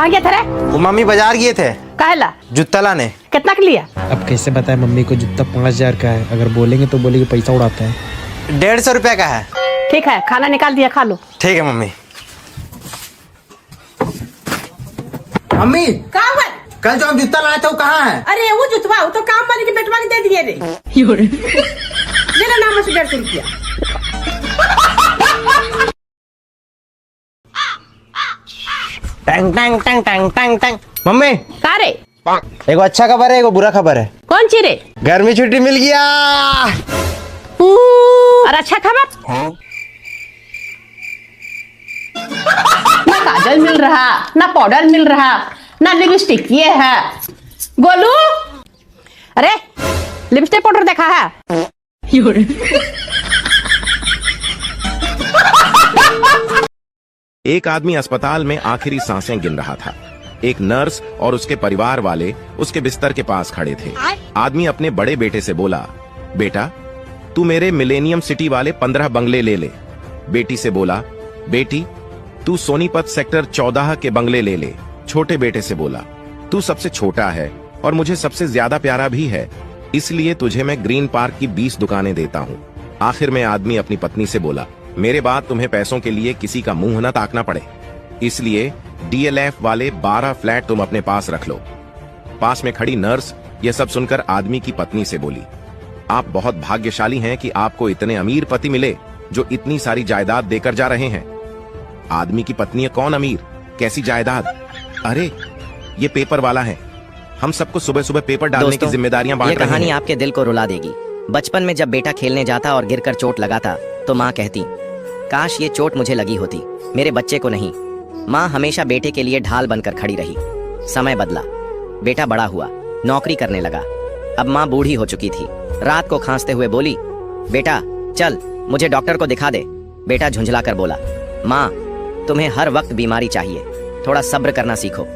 कहाँ गया था रे? वो मम्मी बाजार गए थे। काहेला? जूता लाने। कितना का लिया? अब कैसे बताए मम्मी को, जूता 5000 का है, अगर बोलेंगे तो बोलेंगे पैसा उड़ाता है। 150 रुपया का है। ठीक है, खाना निकाल दिया, खा लो। ठीक है मम्मी। मम्मी कहाँ हुआ? कल जो हम जूता लाए थे वो कहाँ है? अरे वो जुतवा, वो तो काम वाले की बेटवा के दे दिए रे। मेरा नाम से 150 रुपया। टंग टंग टंग टंग टंग टंग। मम्मी का रे? एगो अच्छा खबर है, एगो बुरा खबर है। कौन ची रे? गर्मी छुट्टी मिल गया। और अच्छा खबर? ना काजल मिल रहा, ना पाउडर मिल रहा, ना लिपस्टिक ये है। गोलू, अरे लिपस्टिक पाउडर देखा है? एक आदमी अस्पताल में आखिरी सांसें गिन रहा था। एक नर्स और उसके परिवार वाले उसके बिस्तर के पास खड़े थे। आदमी अपने बड़े बेटे से बोला, बेटा तू मेरे मिलेनियम सिटी वाले 15 बंगले ले ले। बेटी से बोला, बेटी तू सोनीपत सेक्टर 14 के बंगले ले ले। छोटे बेटे से बोला, तू सबसे छोटा है और मुझे सबसे ज्यादा प्यारा भी है, इसलिए तुझे मैं ग्रीन पार्क की 20 दुकानें देता हूँ। आखिर में आदमी अपनी पत्नी से बोला, मेरे बाद तुम्हें पैसों के लिए किसी का मुंह न ताकना पड़े, इसलिए DLF वाले 12 फ्लैट तुम अपने पास रख लो। पास में खड़ी नर्स यह सब सुनकर आदमी की पत्नी से बोली, आप बहुत भाग्यशाली हैं कि आपको इतने अमीर पति मिले जो इतनी सारी जायदाद देकर जा रहे हैं। आदमी की पत्नी है, कौन अमीर, कैसी जायदाद? अरे ये पेपर वाला है, हम सबको सुबह सुबह पेपर डालने की जिम्मेदारियां बांट रहे हैं। ये कहानी आपके दिल को रुला देगी। बचपन में जब बेटा खेलने जाता और गिरकर चोट लगाता तो माँ कहती, काश ये चोट मुझे लगी होती, मेरे बच्चे को नहीं। माँ हमेशा बेटे के लिए ढाल बनकर खड़ी रही। समय बदला, बेटा बड़ा हुआ, नौकरी करने लगा। अब माँ बूढ़ी हो चुकी थी। रात को खांसते हुए बोली, बेटा चल मुझे डॉक्टर को दिखा दे। बेटा झुंझला कर बोला, माँ तुम्हें हर वक्त बीमारी चाहिए, थोड़ा सब्र करना सीखो।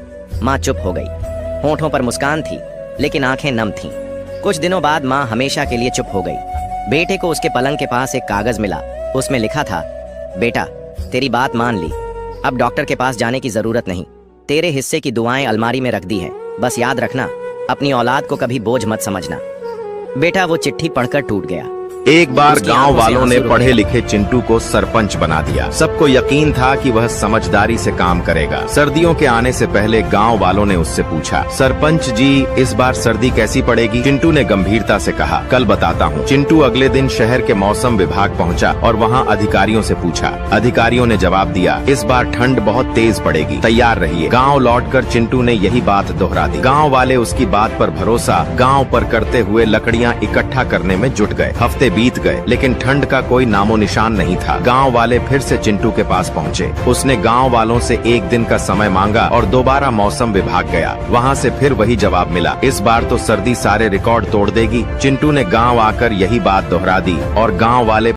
माँ चुप हो गई। होंठों पर मुस्कान थी लेकिन आंखें नम थीं। कुछ दिनों बाद माँ हमेशा के लिए चुप हो गई। बेटे को उसके पलंग के पास एक कागज मिला, उसमें लिखा था, बेटा तेरी बात मान ली, अब डॉक्टर के पास जाने की जरूरत नहीं। तेरे हिस्से की दुआएं अलमारी में रख दी हैं, बस याद रखना अपनी औलाद को कभी बोझ मत समझना। बेटा वो चिट्ठी पढ़कर टूट गया। एक बार गांव वालों ने पढ़े लिखे चिंटू को सरपंच बना दिया। सबको यकीन था कि वह समझदारी से काम करेगा। सर्दियों के आने से पहले गांव वालों ने उससे पूछा, सरपंच जी इस बार सर्दी कैसी पड़ेगी? चिंटू ने गंभीरता से कहा, कल बताता हूँ। चिंटू अगले दिन शहर के मौसम विभाग पहुँचा और वहाँ अधिकारियों से पूछा। अधिकारियों ने जवाब दिया, इस बार ठंड बहुत तेज पड़ेगी, तैयार रहिए। गाँव लौटकर चिंटू ने यही बात दोहरा दी। गाँव वाले उसकी बात पर भरोसा गाँव पर करते हुए लकड़ियाँ इकट्ठा करने में जुट गए। हफ्ते बीत गए लेकिन ठंड का कोई नामो निशान नहीं था। गांव वाले फिर से चिंटू के पास पहुंचे। उसने गांव वालों से एक दिन का समय मांगा और दोबारा मौसम विभाग गया। वहां से फिर वही जवाब मिला, इस बार तो सर्दी सारे रिकॉर्ड तोड़ देगी। चिंटू ने गांव आकर यही बात दोहरा दी और गांव वाले।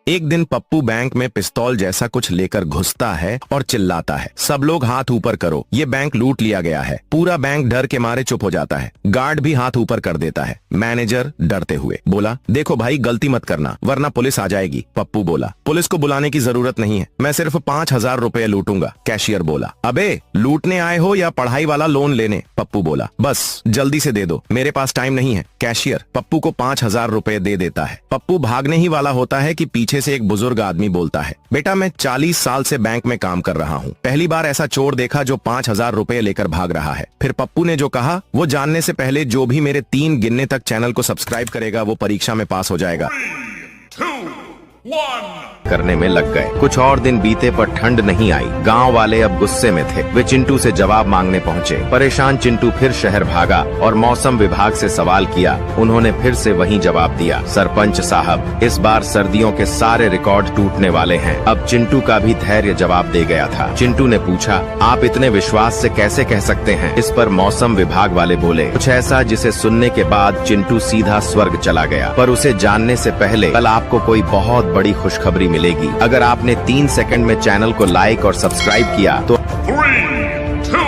एक दिन पप्पू बैंक में पिस्तौल जैसा कुछ लेकर घुसता है और चिल्लाता है, सब लोग हाथ ऊपर करो, ये बैंक लूट लिया गया है। पूरा बैंक डर के मारे चुप हो जाता है। गार्ड भी हाथ ऊपर कर देता है। मैनेजर डरते हुए बोला, देखो भाई गलती मत करना वरना पुलिस आ जाएगी। पप्पू बोला, पुलिस को बुलाने की जरूरत नहीं है, मैं सिर्फ 5000 रुपए लूटूंगा। कैशियर बोला, अबे लूटने आए हो या पढ़ाई वाला लोन लेने? पप्पू बोला, बस जल्दी से दे दो, मेरे पास टाइम नहीं है। कैशियर पप्पू को 5000 रुपए दे देता है। पप्पू भागने ही वाला होता है कि पीछे से एक बुजुर्ग आदमी बोलता है, बेटा मैं 40 साल से बैंक में काम कर रहा हूँ, पहली बार ऐसा चोर देखा जो 5000 रुपए लेकर भाग रहा है। फिर पप्पू ने जो कहा वो जानने से पहले जो भी मेरे 3 गिनने तक चैनल को सब्सक्राइब करेगा वो परीक्षा में पास हो जाएगा। 3, 2, 1 करने में लग गए। कुछ और दिन बीते पर ठंड नहीं आई। गांव वाले अब गुस्से में थे। वे चिंटू से जवाब मांगने पहुंचे। परेशान चिंटू फिर शहर भागा और मौसम विभाग से सवाल किया। उन्होंने फिर से वही जवाब दिया, सरपंच साहब इस बार सर्दियों के सारे रिकॉर्ड टूटने वाले हैं। अब चिंटू का भी धैर्य जवाब दे गया था। चिंटू ने पूछा, आप इतने विश्वास से कैसे कह सकते हैं? इस पर मौसम विभाग वाले बोले कुछ ऐसा जिसे सुनने के बाद चिंटू सीधा स्वर्ग चला गया। पर उसे जानने से पहले कल आपको कोई बहुत बड़ी खुशखबरी मिलेगी। अगर आपने 3 सेकंड में चैनल को लाइक और सब्सक्राइब किया तो 3, 2,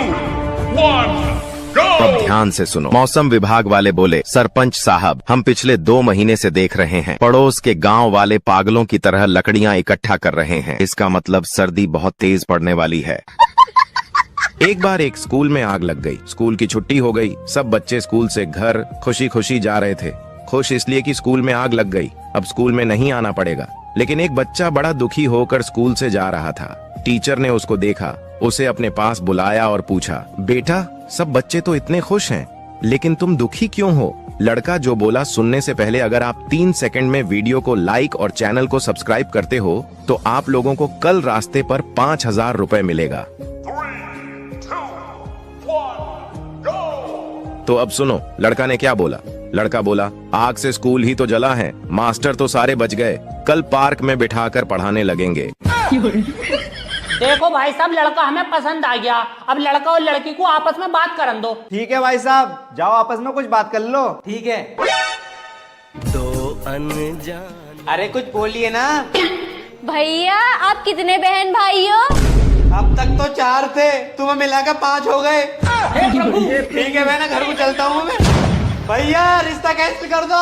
1 अब ध्यान से सुनो। मौसम विभाग वाले बोले, सरपंच साहब हम पिछले 2 महीने से देख रहे हैं पड़ोस के गांव वाले पागलों की तरह लकड़ियां इकट्ठा कर रहे हैं। इसका मतलब सर्दी बहुत तेज पड़ने वाली है। एक बार एक स्कूल में आग लग गई। स्कूल की छुट्टी हो गई। सब बच्चे स्कूल से घर खुशी खुशी जा रहे थे। खुश इसलिए कि स्कूल में आग लग गई, अब स्कूल में नहीं आना पड़ेगा। लेकिन एक बच्चा बड़ा दुखी होकर स्कूल से जा रहा था। टीचर ने उसको देखा, उसे अपने पास बुलाया और पूछा, बेटा सब बच्चे तो इतने खुश हैं, लेकिन तुम दुखी क्यों हो? लड़का जो बोला सुनने से पहले अगर आप 3 सेकंड में वीडियो को लाइक और चैनल को सब्सक्राइब करते हो तो आप लोगों को कल रास्ते पर 5,000 रुपए मिलेगा। 3, 2, 1, go! तो अब सुनो लड़का ने क्या बोला। लड़का बोला, आग से स्कूल ही तो जला है, मास्टर तो सारे बच गए, कल पार्क में बिठाकर पढ़ाने लगेंगे। देखो भाई साहब, लड़का हमें पसंद आ गया। अब लड़का और लड़की को आपस में बात करन दो। ठीक है भाई साहब, जाओ आपस में कुछ बात कर लो। ठीक है। अरे कुछ बोलिए ना। भैया आप कितने बहन भाई हो? अब तक तो 4 थे, तुम्हें मिलाकर 5 हो गए। ठीक है मैं ना घर को चलता हूँ मैं। भैया रिश्ता कैंसिल कर दो।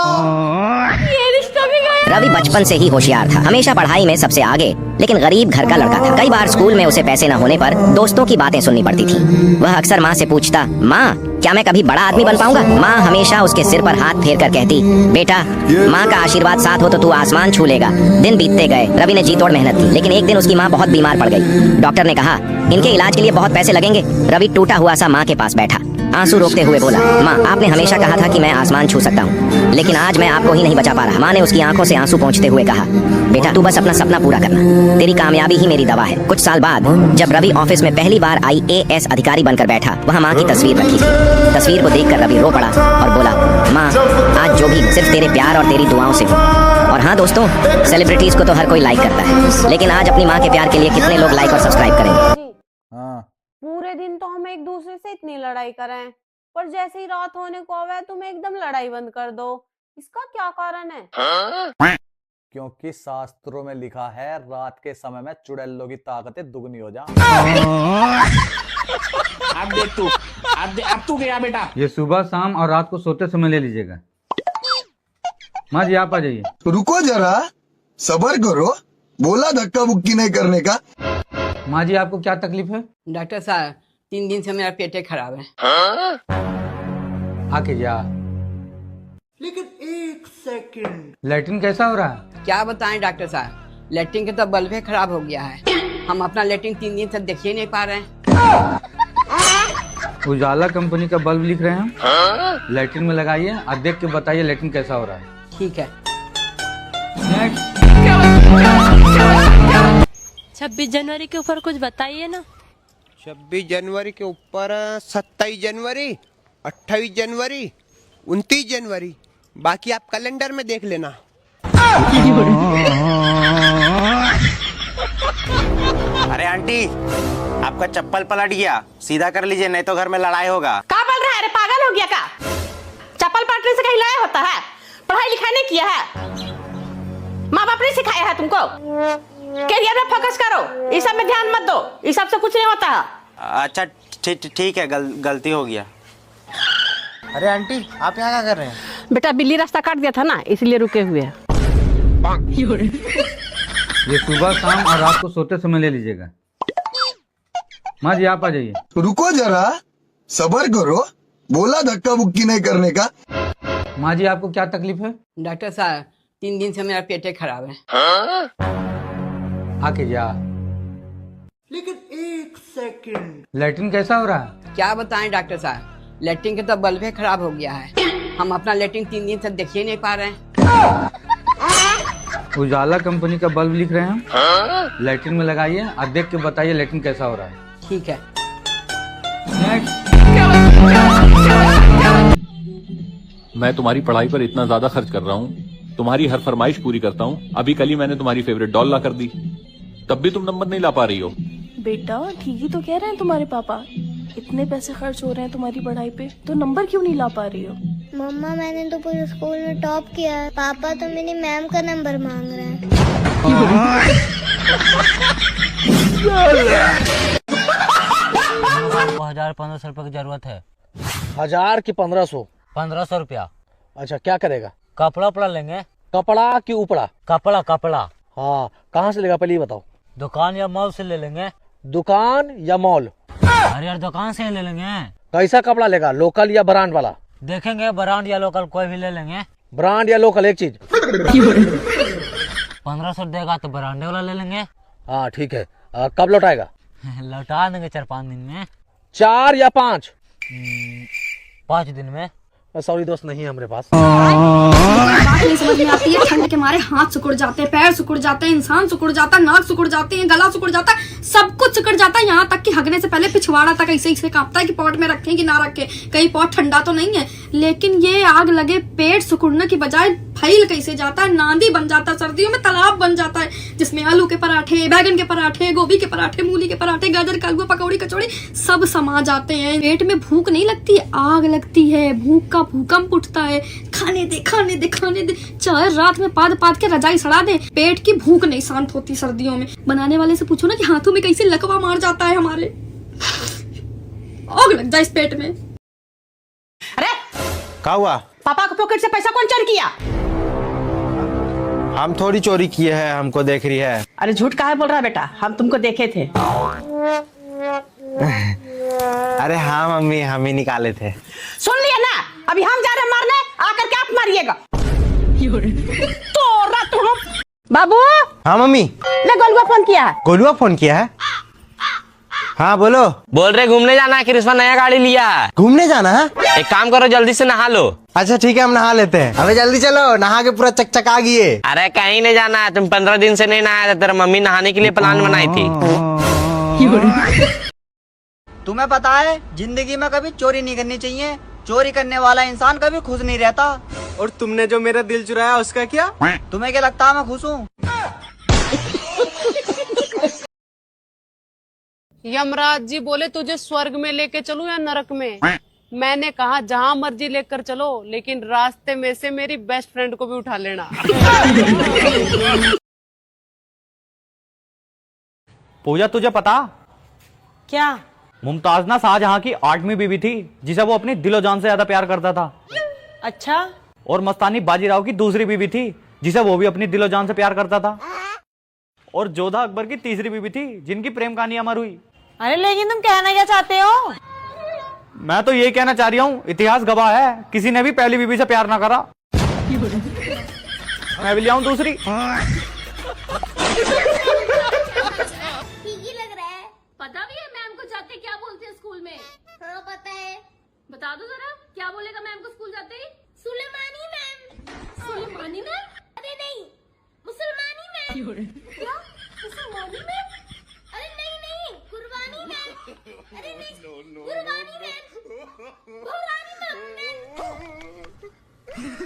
ये रिश्ता भी गया। रवि बचपन से ही होशियार था, हमेशा पढ़ाई में सबसे आगे, लेकिन गरीब घर का लड़का था। कई बार स्कूल में उसे पैसे न होने पर दोस्तों की बातें सुननी पड़ती थी। वह अक्सर माँ से पूछता, माँ क्या मैं कभी बड़ा आदमी बन पाऊंगा? माँ हमेशा उसके सिर पर हाथ फेर कर कहती, बेटा माँ का आशीर्वाद साथ हो तो तू आसमान छू लेगा। दिन बीतते गए, रवि ने जी तोड़ मेहनत की, लेकिन एक दिन उसकी माँ बहुत बीमार पड़ गई। डॉक्टर ने कहा इनके इलाज के लिए बहुत पैसे लगेंगे। रवि टूटा हुआ सा माँ के पास बैठा, आंसू रोकते हुए बोला, माँ आपने हमेशा कहा था कि मैं आसमान छू सकता हूँ, लेकिन आज मैं आपको ही नहीं बचा पा रहा। माँ ने उसकी आंखों से आंसू पोंछते हुए कहा, बेटा तू बस अपना सपना पूरा करना, तेरी कामयाबी ही मेरी दवा है। कुछ साल बाद जब रवि ऑफिस में पहली बार IAS अधिकारी बनकर बैठा, वहाँ माँ की तस्वीर रखी थी। तस्वीर को देखकर रवि रो पड़ा और बोला, माँ आज जो भी सिर्फ तेरे प्यार और तेरी दुआओं से हुआ। और हाँ दोस्तों, सेलिब्रिटीज को तो हर कोई लाइक करता है, लेकिन आज अपनी माँ के प्यार के लिए कितने लोग लाइक और सब्सक्राइब करेंगे? पूरे दिन तो हम एक दूसरे से इतनी लड़ाई करें, पर जैसे ही रात होने को आवे तुम एकदम लड़ाई बंद कर दो। इसका क्या कारण है? क्योंकि शास्त्रों में लिखा है रात के समय में चुड़ैलों की ताकतें दुगनी हो जाए। अब देख तू, अब तू गया बेटा। ये सुबह शाम और रात को सोते समय ले लीजिएगा। माँ जी आप आ जाइए। रुको जरा, सबर करो, बोला धक्का बुक्की नहीं करने का। माँ जी आपको क्या तकलीफ है? डॉक्टर साहब 3 दिन से मेरा पेट खराब है। आके जा। लेकिन 1 सेकंड। लैट्रिन कैसा हो रहा है? क्या बताएं डॉक्टर साहब, लैट्रिन के तो बल्ब ही खराब हो गया है। हम अपना लैट्रिन 3 दिन से देख ही नहीं पा रहे हैं। उजाला कंपनी का बल्ब लिख रहे हैं, लैट्रिन में लगाइए और देख के बताइए लैट्रिन कैसा हो रहा है। ठीक है। 26 जनवरी के ऊपर कुछ बताइए ना। 26 जनवरी के ऊपर 27 जनवरी, 28 जनवरी, 29 जनवरी, बाकी आप कैलेंडर में देख लेना। अरे आंटी, आपका चप्पल पलट गया, सीधा कर लीजिए नहीं तो घर में लड़ाई होगा। क्या बोल रहा है रे, पागल हो गया का? चप्पल पलटने से कहीं लाया होता है? पढ़ाई लिखाई नहीं किया है? माँ बाप ने सिखाया है तुमको? करियर में फोकस करो, इस सब में ध्यान मत दो, इस सब से कुछ नहीं होता है। अच्छा ठीक है, गलती हो गया। अरे आंटी आप यहाँ क्या कर रहे हैं? बेटा बिल्ली रास्ता काट दिया था ना, इसलिए रुके हुए हैं। ये सुबह शाम और रात को सोते समय ले लीजिएगा। माँ जी आप आ जाइए। रुको जरा, सबर करो, बोला धक्का बुक्की नहीं करने का। माँ जी आपको क्या तकलीफ है? डॉक्टर साहब 3 दिन से मेरा पेट खराब है। आके जा। लेकिन 1 सेकंड। लैट्रिन कैसा हो रहा है? क्या बताएं डॉक्टर साहब, लैट्रिन के तो बल्ब ही खराब हो गया है। हम अपना लैट्रिन 3 दिन से देख ही नहीं पा रहे हैं। उजाला कंपनी का बल्ब लिख रहे हैं, लैट्रिन में लगाइए और देख के बताइए लैट्रिन कैसा हो रहा है। ठीक है। मैं तुम्हारी पढ़ाई पर इतना ज्यादा खर्च कर रहा हूँ, तुम्हारी हर फरमाइश पूरी करता हूँ। अभी कल ही मैंने तुम्हारी फेवरेट डॉल ला कर दी, तब भी तुम नंबर नहीं ला पा रही हो। बेटा ठीक ही तो कह रहे हैं तुम्हारे पापा, इतने पैसे खर्च हो रहे हैं तुम्हारी पढ़ाई पे, तो नंबर क्यों नहीं ला पा रही हो? मम्मा मैंने तो पूरे स्कूल में टॉप किया है, पापा तो मेरी मैम का नंबर मांग रहे हैं। आपको 1000-1500 रुपए की जरूरत है। 1000 की 1500? 1500 रुपया। अच्छा क्या करेगा? कपड़ा उपड़ा लेंगे। कपड़ा की उपड़ा? कपड़ा। हाँ कहाँ से लेगा पहले ये बताओ। दुकान या मॉल से ले लेंगे। दुकान या मॉल? अरे यार दुकान से ले लेंगे। कैसा कपड़ा लेगा, लोकल या ब्रांड वाला? देखेंगे ब्रांड या लोकल कोई भी ले लेंगे। ब्रांड या लोकल एक चीज। 1500 देगा तो ब्रांडे वाला ले लेंगे। हाँ ठीक है। कब लौटाएगा? लौटा देंगे 4-5 दिन में। 4 या 5? 5 दिन में। सॉरी दोस्त, नहीं है हमारे पास। बात नहीं समझ में आती है, ठंड के मारे हाथ सिकुड़ जाते हैं, पैर सिकुड़ जाते हैं, इंसान सिकुड़ जाता है, नाक सिकुड़ जाते हैं, गला सिकुड़ जाता है, सब कुछ सिकुड़ जाता है। यहाँ तक कि हगने से पहले पिछवाड़ा तक ऐसे ऐसे कांपता है कि पॉट में रखें कि ना रखें, कहीं पॉट ठंडा तो नहीं है। लेकिन ये आग लगे पेट सिकुड़ने की बजाय फैल कैसे जाता है, नांदी बन जाता है, सर्दियों में तालाब बन जाता है, जिसमें आलू के पराठे, बैगन के पराठे, गोभी के पराठे, मूली के पराठे, गाजर का हलवा, पकौड़ी, कचौड़ी सब समा जाते हैं। पेट में भूख नहीं लगती, आग लगती है, भूख का भूकंप उठता है। खाने दे खाने दे खाने दे, चाहे रात में पाद पाद के रजाई सड़ा दे, पेट की भूख नहीं शांत होती सर्दियों में। बनाने वाले से पूछो ना कि हाथों में कैसे लकवा मार जाता है हमारे, आग लग जाए इस पेट में। अरे क्या हुआ? पापा के पॉकेट से पैसा कौन चोरी किया? हम थोड़ी चोरी किए हैं, हमको देख रही है। अरे झूठ काहे बोल रहा है बेटा, हम तुमको देखे थे। अरे हाँ मम्मी, हम ही निकाले थे। सुन लिया ना, अभी हम जा रहे हैं मारने, आकर के आप मारिएगा। तो बाबू। हाँ मम्मी। ले गोलुआ फोन किया है। गोलुआ फोन किया है? हाँ बोलो। बोल रहे घूमने जाना है, कृष्णा नया गाड़ी लिया है। घूमने जाना है? एक काम करो, जल्दी से नहा लो। अच्छा ठीक है, हम नहा लेते हैं। अबे जल्दी चलो, नहा के पूरा चकचका गई है। अरे कहीं नहीं जाना है, तुम 15 दिन से नहीं नहाया था, तेरा मम्मी नहाने के लिए प्लान बनाई थी। तुम्हें पता है जिंदगी में कभी चोरी नहीं करनी चाहिए, चोरी करने वाला इंसान कभी खुश नहीं रहता। और तुमने जो मेरा दिल चुराया उसका क्या? तुम्हें क्या लगता है मैं खुश हूँ? यमराज जी बोले तुझे स्वर्ग में लेके चलूं या नरक में? मैंने कहा जहां मर्जी लेकर चलो, लेकिन रास्ते में से मेरी बेस्ट फ्रेंड को भी उठा लेना। पूजा तुझे पता क्या? मुमताज ना शाहजहां की 8वीं बीवी थी, जिसे वो अपनी दिलो जान से ज्यादा प्यार करता था। अच्छा। और मस्तानी बाजीराव की दूसरी बीवी थी, जिसे वो भी अपनी दिलो जान से प्यार करता था। और जोधा अकबर की तीसरी बीवी थी, जिनकी प्रेम कहानी अमर हुई। अरे लेकिन तुम कहना क्या चाहते हो? मैं तो यही कहना चाह रही हूँ, इतिहास गवाह है, किसी ने भी पहली बीवी से प्यार ना करा। मैं भी ले आऊं दूसरी। पता भी है मैम को जाते क्या बोलते हैं स्कूल में? हाँ पता है। बता दो जरा, क्या बोलेगा मैम को स्कूल जाते ही? सुलेमानी मैम। सुलेमानी मैम? अरे नहीं, मुसलमानी मैम। क्या? मुसलमानी मैम? अरे नहीं नहीं, कुर्बानी मैम। अरे नहीं, कुर्बानी मैम। कुर्बानी मैम।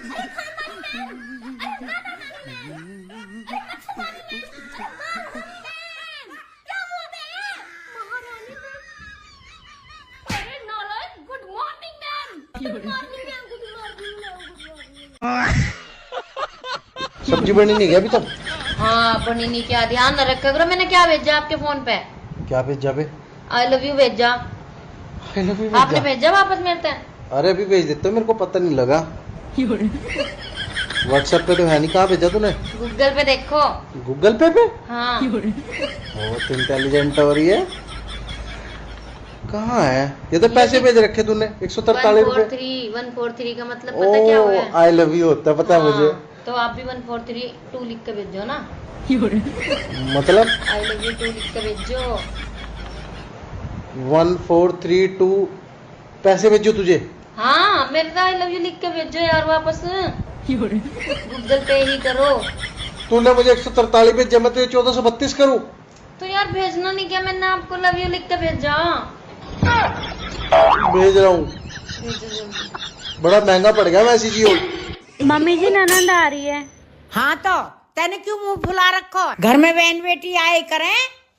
अरे खानदानी मैम। अरे खानदानी मैम। अरे मच्छरदानी मैम। सब्जी बनी नहीं है अभी तक? हाँ बनी नहीं, क्या ध्यान न रखा करो। मैंने क्या भेजा आपके फोन पे? क्या भेजा बे? आई लव यू भेजा। आई लव यू आपने भेजा वापस मेरे से? अरे अभी भेज देते हो, मेरे को पता नहीं लगा। व्हाट्सएप पे तो है नहीं, कहाँ भेजा तूने? गूगल पे देखो। गूगल पे? हाँ। बहुत इंटेलिजेंट हो रही है। कहाँ है ये? तो पैसे भेज रखे तूने 143 रुपए। 143 का मतलब पता क्या हुआ है? आई लव यू होता पता है मुझे। तो आप भी 1432 लिख के भेजो ना। मतलब आई लव यू 2 लिख के भेजो। 1432 पैसे भेजो तुझे? हाँ मेरे तो आई लव यू लिख के भेजो यार वापस। गूगल पे ही करो। तूने मुझे 143 भेजा, मैं तुझे 1432 करूँ? तो यार भेजना नहीं क्या? मैंने आपको लव यू लिख के भेजा। भेज रहा हूँ। बड़ा महंगा पड़ गया वैसे जियो। मम्मी जी ननद आ रही है। हाँ तो तेने क्यों मुंह फुला रखो? घर में बहन बेटी आए करें,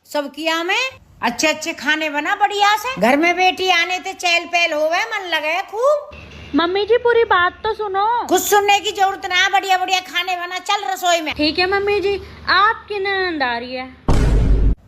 सब किया में अच्छे अच्छे खाने बना बढ़िया से। घर में बेटी आने ते चहल पहल होवे, मन लगे खूब। मम्मी जी पूरी बात तो सुनो। कुछ सुनने की जरूरत ना, बढ़िया बढ़िया खाने बना, चल रसोई में। ठीक है मम्मी जी, आपकी ननद आ रही है।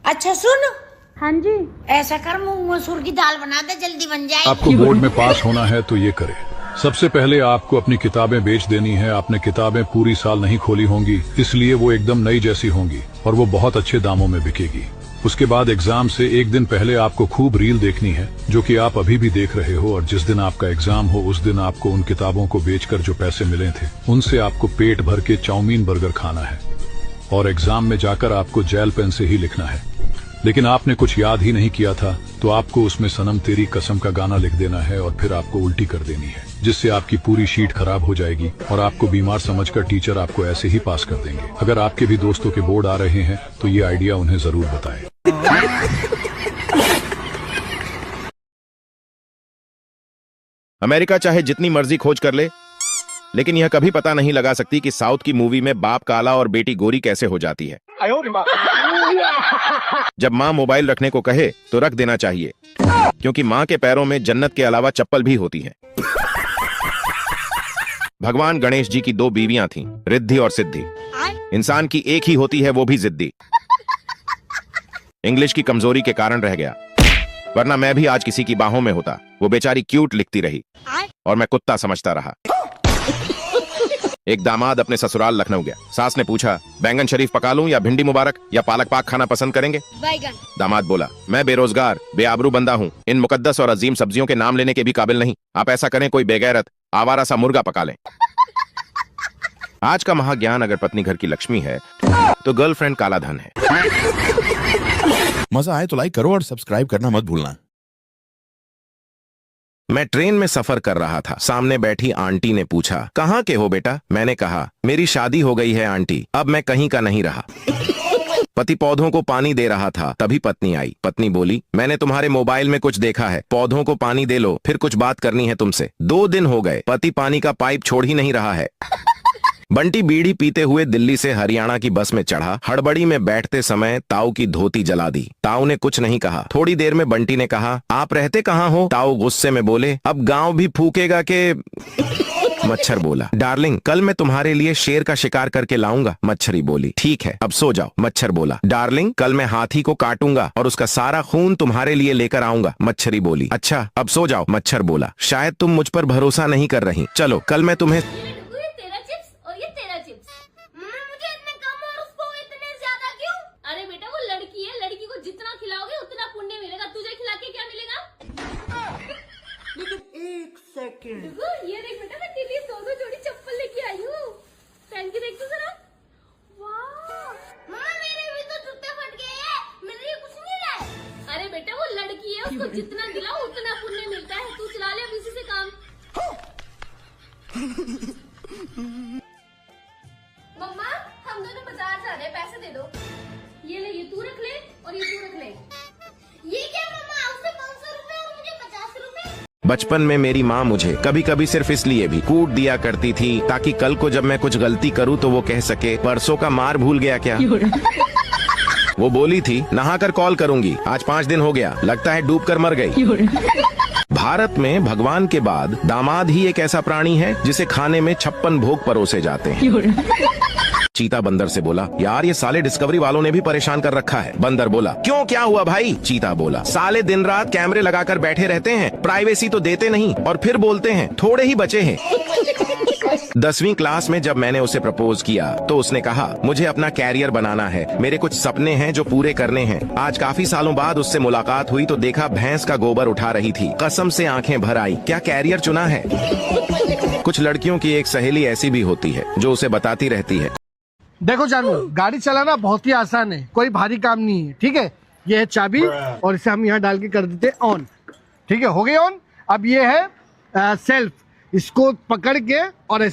अच्छा सुन। हाँ जी। ऐसा कर, मूंग मसूर की दाल बना दे, जल्दी बन जाएगी। आपको बोर्ड में पास होना है तो ये करें। सबसे पहले आपको अपनी किताबें बेच देनी है। आपने किताबें पूरी साल नहीं खोली होंगी, इसलिए वो एकदम नई जैसी होंगी और वो बहुत अच्छे दामों में बिकेगी। उसके बाद एग्जाम से एक दिन पहले आपको खूब रील देखनी है, जो कि आप अभी भी देख रहे हो, और जिस दिन आपका एग्जाम हो उस दिन आपको उन किताबों को बेचकर जो पैसे मिले थे उनसे आपको पेट भर के चाउमीन बर्गर खाना है, और एग्जाम में जाकर आपको जेल पेन से ही लिखना है। लेकिन आपने कुछ याद ही नहीं किया था, तो आपको उसमें सनम तेरी कसम का गाना लिख देना है और फिर आपको उल्टी कर देनी है, जिससे आपकी पूरी शीट खराब हो जाएगी और आपको बीमार समझकर टीचर आपको ऐसे ही पास कर देंगे। अगर आपके भी दोस्तों के बोर्ड आ रहे हैं तो ये आइडिया उन्हें जरूर बताएं। अमेरिका चाहे जितनी मर्जी खोज कर ले, लेकिन यह कभी पता नहीं लगा सकती कि साउथ की मूवी में बाप काला और बेटी गोरी कैसे हो जाती है। जब माँ मोबाइल रखने को कहे तो रख देना चाहिए, क्योंकि माँ के पैरों में जन्नत के अलावा चप्पल भी होती है। भगवान गणेश जी की 2 बीवियां थीं, रिद्धि और सिद्धि। इंसान की एक ही होती है, वो भी जिद्दी। इंग्लिश की कमजोरी के कारण रह गया, वरना मैं भी आज किसी की बाहों में होता। वो बेचारी क्यूट लिखती रही और मैं कुत्ता समझता रहा। एक दामाद अपने ससुराल लखनऊ गया। सास ने पूछा, बैंगन शरीफ पका लूं या भिंडी मुबारक या पालक पाक खाना पसंद करेंगे? दामाद बोला, मैं बेरोजगार बेआबरू बंदा हूं, इन मुकद्दस और अजीम सब्जियों के नाम लेने के भी काबिल नहीं। आप ऐसा करें, कोई बेगैरत आवारा सा मुर्गा पका लें। आज का महाज्ञान, अगर पत्नी घर की लक्ष्मी है तो गर्लफ्रेंड काला धन है। मजा आए तो लाइक करो और सब्सक्राइब करना मत भूलना। मैं ट्रेन में सफर कर रहा था। सामने बैठी आंटी ने पूछा, कहाँ के हो बेटा? मैंने कहा, मेरी शादी हो गई है आंटी, अब मैं कहीं का नहीं रहा। पति पौधों को पानी दे रहा था, तभी पत्नी आई। पत्नी बोली, मैंने तुम्हारे मोबाइल में कुछ देखा है, पौधों को पानी दे लो, फिर कुछ बात करनी है तुमसे। 2 दिन हो गए, पति पानी का पाइप छोड़ ही नहीं रहा है। बंटी बीड़ी पीते हुए दिल्ली से हरियाणा की बस में चढ़ा। हड़बड़ी में बैठते समय ताऊ की धोती जला दी। ताऊ ने कुछ नहीं कहा। थोड़ी देर में बंटी ने कहा, आप रहते कहाँ हो? ताऊ गुस्से में बोले, अब गांव भी फूकेगा के? मच्छर बोला, डार्लिंग कल मैं तुम्हारे लिए शेर का शिकार करके लाऊंगा। मच्छरी बोली, ठीक है अब सो जाओ। मच्छर बोला, डार्लिंग कल मैं हाथी को काटूंगा और उसका सारा खून तुम्हारे लिए लेकर आऊंगा। मच्छरी बोली, अच्छा अब सो जाओ। मच्छर बोला, शायद तुम मुझ पर भरोसा नहीं कर रही, चलो कल मैं तुम्हें। ये देख बेटा, मैं तेरे लिए 2 जोड़ी चप्पल लेके आई हूँ, पहन के देख तो जरा। वाह मम्मा, मेरे भी तो जूते फट गए हैं, मेरे लिए कुछ नहीं रहा। अरे बेटा वो लड़की है, उसको जितना दिलाओ उतना पुण्य मिलता है, तू चला ले अब इसी से काम। मम्मा हम दोनों बाजार जा रहे हैं, पैसे दे दो। ये ले, ये तू रख ले और ये तू रख ले। ये क्या मम्मा, उसने 500 रुपए और मुझे 50 रुपए। बचपन में मेरी माँ मुझे कभी कभी सिर्फ इसलिए भी कूट दिया करती थी ताकि कल को जब मैं कुछ गलती करूँ तो वो कह सके, परसों का मार भूल गया क्या? वो बोली थी, नहाकर कॉल करूंगी, आज 5 दिन हो गया, लगता है डूबकर मर गई। भारत में भगवान के बाद दामाद ही एक ऐसा प्राणी है जिसे खाने में 56 भोग परोसे जाते हैं। चीता बंदर से बोला, यार ये साले डिस्कवरी वालों ने भी परेशान कर रखा है। बंदर बोला, क्यों क्या हुआ भाई? चीता बोला, साले दिन रात कैमरे लगाकर बैठे रहते हैं, प्राइवेसी तो देते नहीं और फिर बोलते हैं थोड़े ही बचे हैं। 10वीं क्लास में जब मैंने उसे प्रपोज किया तो उसने कहा, मुझे अपना कैरियर बनाना है, मेरे कुछ सपने हैं जो पूरे करने हैं। आज काफी सालों बाद उससे मुलाकात हुई तो देखा भैंस का गोबर उठा रही थी। कसम से आंखें भर आई, क्या कैरियर चुना है। कुछ लड़कियों की एक सहेली ऐसी भी होती है जो उसे बताती रहती है, देखो जानू, गाड़ी चलाना बहुत ही आसान है, कोई भारी काम नहीं है, ठीक है। ये है चाबी और इसे हम यहाँ डाल के कर देते हैं ऑन, ठीक है, हो गई ऑन। अब ये है सेल्फ, इसको पकड़ के और